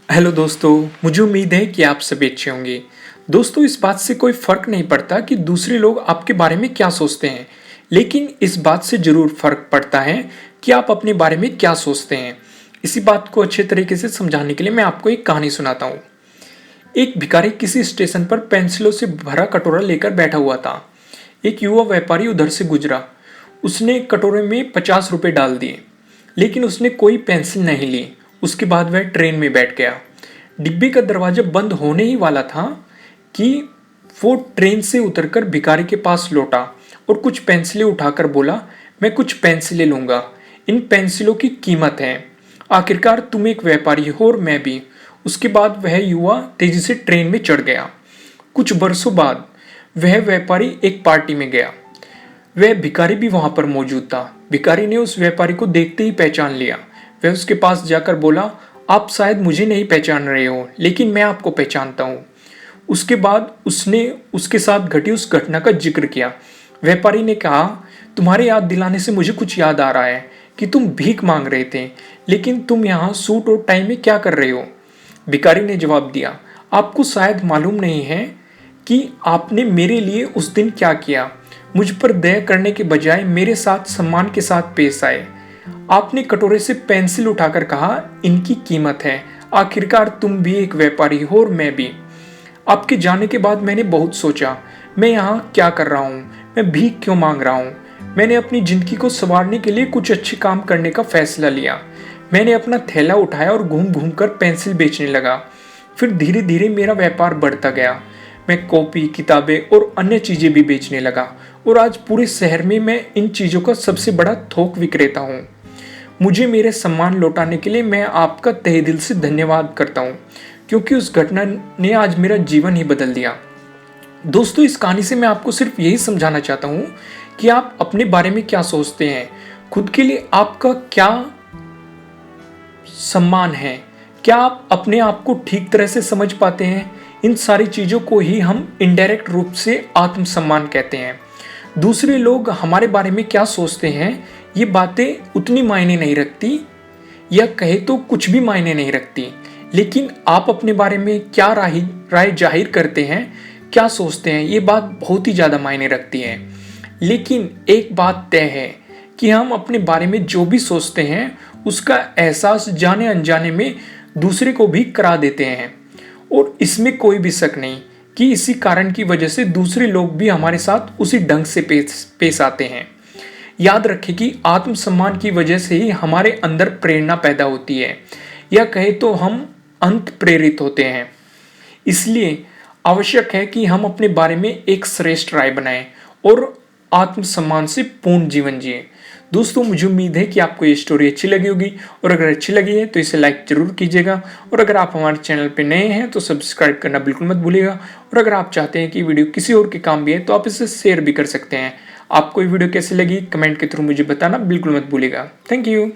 Hello दोस्तों, मुझे उम्मीद है कि आप सभी अच्छे होंगे। दोस्तों, इस बात से कोई फ़र्क नहीं पड़ता कि दूसरे लोग आपके बारे में क्या सोचते हैं, लेकिन इस बात से ज़रूर फ़र्क पड़ता है कि आप अपने बारे में क्या सोचते हैं। इसी बात को अच्छे तरीके से समझाने के लिए मैं आपको एक कहानी सुनाता हूँ। एक भिखारी किसी स्टेशन पर पेंसिलों से भरा कटोरा लेकर बैठा हुआ था। एक युवा व्यापारी उधर से गुजरा। उसने कटोरे में 50 रुपए डाल दिए, लेकिन उसने कोई पेंसिल नहीं ली। उसके बाद वह ट्रेन में बैठ गया। डिब्बे का दरवाजा बंद होने ही वाला था कि वो ट्रेन से उतरकर भिखारी के पास लौटा और कुछ पेंसिलें उठाकर बोला, मैं कुछ पेंसिलें लूंगा, इन पेंसिलों की कीमत है। आखिरकार तुम एक व्यापारी हो और मैं भी। उसके बाद वह युवा तेजी से ट्रेन में चढ़ गया। कुछ बरसों बाद वह व्यापारी एक पार्टी में गया। वह भिखारी भी वहां पर मौजूद था। भिखारी ने उस व्यापारी को देखते ही पहचान लिया। वह उसके पास जाकर बोला, आप शायद मुझे नहीं पहचान रहे हो, लेकिन मैं आपको पहचानता हूँ। उसके बाद उसने उसके साथ घटी उस घटना का जिक्र किया। व्यापारी ने कहा, तुम्हारे याद दिलाने से मुझे कुछ याद आ रहा है कि तुम भीख मांग रहे थे, लेकिन तुम यहाँ सूट और टाई में क्या कर रहे हो? भिखारी ने जवाब दिया, आपको शायद मालूम नहीं है कि आपने मेरे लिए उस दिन क्या किया। मुझ पर दया करने के बजाय मेरे साथ सम्मान के साथ पेश आए। आपने कटोरे से पेंसिल उठाकर कहा, इनकी कीमत है। आखिरकार तुम भी एक व्यापारी हो और मैं भी। आपके जाने के बाद मैंने बहुत सोचा, मैं यहाँ क्या कर रहा हूँ, मैं भीख क्यों मांग रहा हूँ। मैंने अपनी जिंदगी को संवारने के लिए कुछ अच्छे काम करने का फैसला लिया। मैंने अपना थैला उठाया और घूम घूम कर पेंसिल बेचने लगा। फिर धीरे धीरे मेरा व्यापार बढ़ता गया। मैं कॉपी, किताबें और अन्य चीजें भी बेचने लगा और आज पूरे शहर में मैं इन चीजों का सबसे बड़ा थोक विक्रेता हूँ। मुझे मेरे सम्मान लौटाने के लिए मैं आपका तहे दिल से धन्यवाद करता हूँ, क्योंकि उस घटना ने आज मेरा जीवन ही बदल दिया। दोस्तों, इस कहानी से मैं आपको सिर्फ यही समझाना चाहता हूँ कि आप अपने बारे में क्या सोचते हैं, खुद के लिए आपका क्या सम्मान है, क्या आप अपने आप को ठीक तरह से समझ पाते हैं। इन सारी चीज़ों को ही हम इनडायरेक्ट रूप से आत्मसम्मान कहते हैं। दूसरे लोग हमारे बारे में क्या सोचते हैं, ये बातें उतनी मायने नहीं रखती, या कहे तो कुछ भी मायने नहीं रखती, लेकिन आप अपने बारे में क्या राय जाहिर करते हैं, क्या सोचते हैं, ये बात बहुत ही ज़्यादा मायने रखती है। लेकिन एक बात तय है कि हम अपने बारे में जो भी सोचते हैं उसका एहसास जाने अनजाने में दूसरे को भी करा देते हैं, और इसमें कोई भी शक नहीं कि इसी कारण की वजह से दूसरे लोग भी हमारे साथ उसी ढंग से पेश आते हैं। याद रखें कि आत्मसम्मान की वजह से ही हमारे अंदर प्रेरणा पैदा होती है, या कहे तो हम अंत प्रेरित होते हैं। इसलिए आवश्यक है कि हम अपने बारे में एक श्रेष्ठ राय बनाएं और आत्मसम्मान से पूर्ण जीवन जिए। दोस्तों, मुझे उम्मीद है कि आपको ये स्टोरी अच्छी लगी होगी, और अगर अच्छी लगी है तो इसे लाइक जरूर कीजिएगा, और अगर आप हमारे चैनल पर नए हैं तो सब्सक्राइब करना बिल्कुल मत भूलिएगा। और अगर आप चाहते हैं कि वीडियो किसी और के काम भी है तो आप इसे शेयर भी कर सकते हैं। आपको ये वीडियो कैसी लगी कमेंट के थ्रू मुझे बताना बिल्कुल मत भूलिएगा। Thank you.